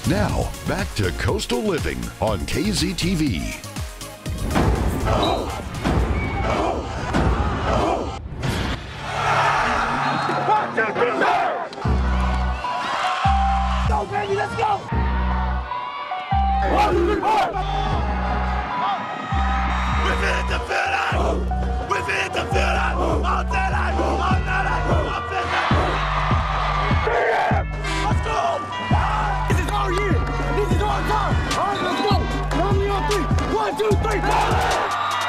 Now, back to Coastal Living on KZTV. Go, baby, let's go! We willen te vullen! We willen te vullen! All day lang! All night lang! All day lang! Let's go! This is our year! This is our time! All right, let's go! Only on three! 1, 2, 3!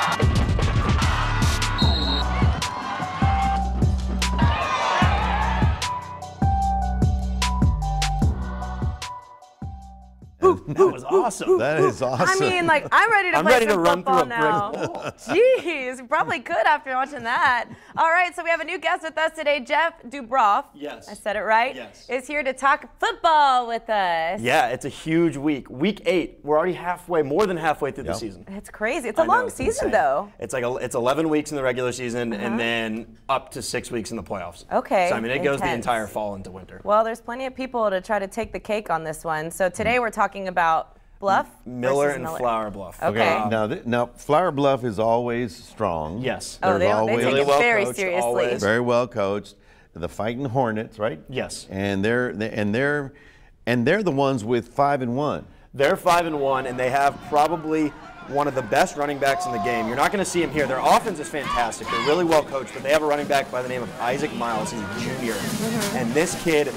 That was awesome. That is awesome. I mean, like, I'm ready to I'm play ready to some run football through a brick now. wall. Jeez, probably could after watching that. All right, so we have a new guest with us today. Jeff Dubroff. Yes. I said it right. Yes. Is here to talk football with us. Yeah, it's a huge week. Week 8. We're already more than halfway through the Yep. season. It's crazy. It's a I know, long it's season, insane. though. It's like it's 11 weeks in the regular season and then up to 6 weeks in the playoffs. Okay, So I mean, it goes the intense. entire fall into winter. Well, there's plenty of people to try to take the cake on this one. So today we're talking about Bluff Miller versus and Miller. Flower Bluff. Okay. Now, Flower Bluff is always strong. Yes. Oh, they There's take always it well very coached, seriously. always. very well coached. The Fighting Hornets, right? Yes. And they're the ones with 5-1. They're 5-1, and they have probably one of the best running backs in the game. You're not going to see him here. Their offense is fantastic. They're really well coached, but they have a running back by the name of Isaac Miles. He's a junior. And this kid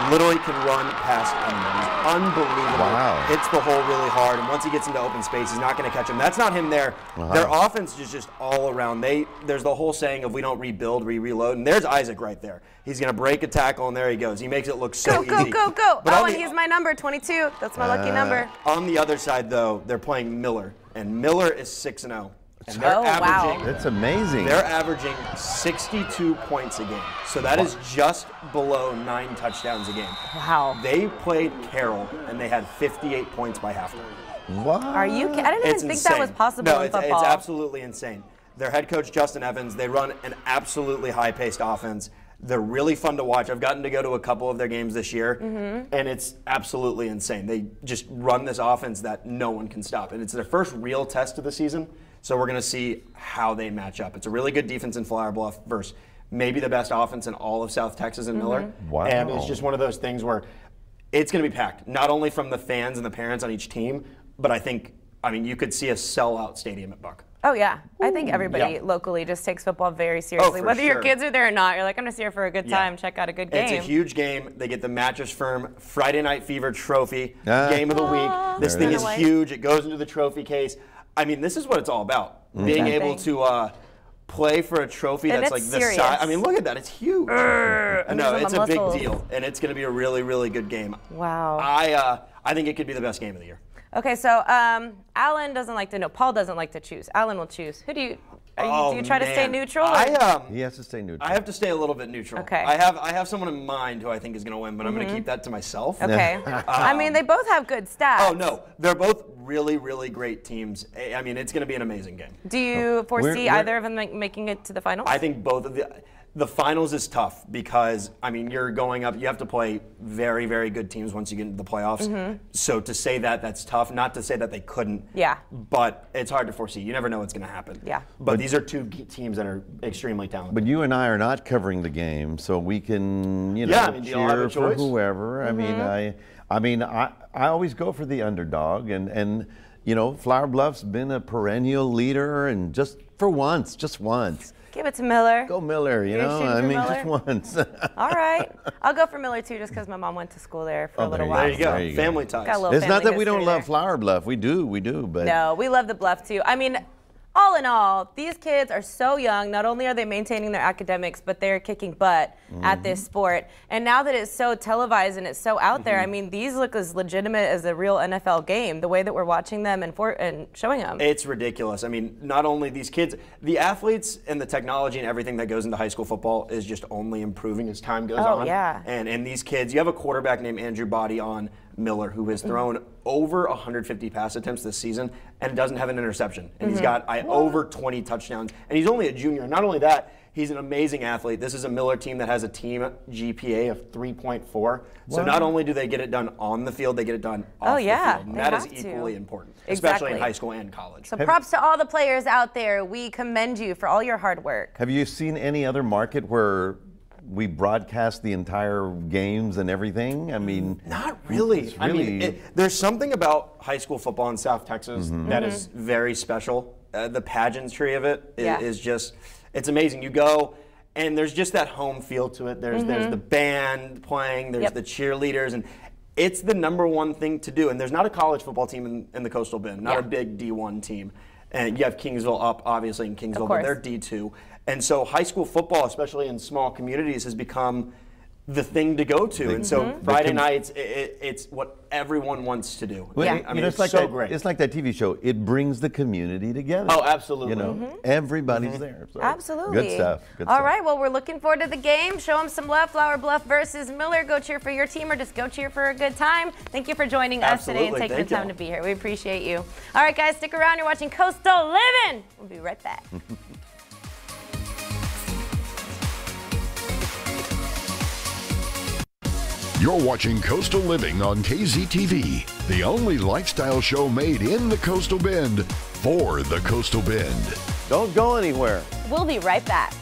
literally can run past anyone. He's unbelievable. Wow. Hits the hole really hard, and once he gets into open space, he's not going to catch him. That's not him there. Their offense is just all around. There's the whole saying of we don't rebuild, we reload, and there's Isaac right there. He's going to break a tackle, and there he goes. He makes it look so Go, easy. go, go. But Oh, on and the- he's my number, 22. That's my lucky number. on the other side, though, they're playing Miller, and Miller is 6-0. And they're Oh, wow. averaging That's amazing. They're averaging 62 points a game. So that is just below 9 touchdowns a game. Wow. They played Carroll, and they had 58 points by halftime. What? Are you kidding? I didn't even It's think insane. that was possible No, in it's football. absolutely insane. Their head coach, Justin Evans, they run an absolutely high-paced offense. They're really fun to watch. I've gotten to go to a couple of their games this year, and it's absolutely insane. They just run this offense that no one can stop. And it's their first real test of the season, so we're going to see how they match up. It's a really good defense in Flower Bluff versus maybe the best offense in all of South Texas in Miller. Wow. And it's just one of those things where it's going to be packed, not only from the fans and the parents on each team, but I mean, you could see a sellout stadium at Buck. Oh, yeah. I think everybody Yeah. locally just takes football very seriously. for Whether your sure. kids are there or not, you're like, I'm just here for a good time, check out a good game. It's a huge game. They get the Mattress Firm Friday Night Fever trophy, Ah. game of the week. This There thing it is is. huge. It goes into the trophy case. I mean, this is what it's all about. Being Okay. able to play for a trophy And that's it's like this serious. size. I mean, look at that. It's huge. No, those it's are a big muscles. deal, and it's going to be a really, really good game. Wow. I think it could be the best game of the year. Okay, so Alan doesn't like to know. Paul doesn't like to choose. Alan will choose. Who do you try to stay man. neutral? or- He has to stay neutral. I have to stay a little bit neutral. Okay. I have someone in mind who I think is going to win, but I'm going to keep that to myself. Okay. I mean, they both have good stats. Oh no, they're both really, really great teams. I mean, it's going to be an amazing game. Do you foresee we're- either of them making it to the finals? I think both of the finals is tough because I mean you're going up. You have to play very, very good teams once you get into the playoffs. So to say that's tough. Not to say that they couldn't. Yeah. But it's hard to foresee. You never know what's going to happen. Yeah. But these are two teams that are extremely talented. But you and I are not covering the game, so we can, Yeah, I mean, do you all have a cheer for choice? whoever. I mean, I always go for the underdog, and Flower Bluff's been a perennial leader, and just once. Give it to Miller. Go Miller, You're shooting for Miller? just once. All right. I'll go for Miller, too, just because my mom went to school there for a little while. there you go. There you go. Family ties. Got a little It's not family that we don't history love there. Flower Bluff. We do, but No, we love the Bluff, too. I mean, all in all, these kids are so young. Not only are they maintaining their academics, but they're kicking butt at this sport. And now that it's so televised and it's so out there, I mean, these look as legitimate as a real NFL game, the way that we're watching them and showing them. It's ridiculous. I mean, not only these kids, the athletes and the technology and everything that goes into high school football is just only improving as time goes on. Yeah. And these kids, you have a quarterback named Andrew Body on Miller who has thrown over 150 pass attempts this season and doesn't have an interception. And he's got over 20 touchdowns. And he's only a junior. Not only that, He's an amazing athlete. This is a Miller team that has a team GPA of 3.4. So not only do they get it done on the field, they get it done off the field. And that is equally important, especially in high school and college. So props to all the players out there. We commend you for all your hard work. Have you seen any other market where we broadcast the entire games and everything? I mean, not really. I mean, there's something about high school football in South Texas that is very special. The pageantry of it is just, it's amazing. You go, and there's just that home feel to it. There's the band playing, there's the cheerleaders, and it's the #1 thing to do. And there's not a college football team in the Coastal Bend, not a big D1 team. And you have Kingsville up, obviously, in Kingsville, but they're D2. And so high school football, especially in small communities, has become the thing to go to. And so Friday nights, it's what everyone wants to do. I mean, it's like so great. It's like that TV show. It brings the community together. Oh, absolutely. You know, everybody's there. So Absolutely. Good stuff. Good All stuff. right, well, we're looking forward to the game. Show them some love. Flower Bluff versus Miller. Go cheer for your team or just go cheer for a good time. Thank you for joining us today and taking the time to be here. We appreciate you. All right, guys, stick around. You're watching Coastal Living. We'll be right back. You're watching Coastal Living on KZTV, the only lifestyle show made in the Coastal Bend for the Coastal Bend. Don't go anywhere. We'll be right back.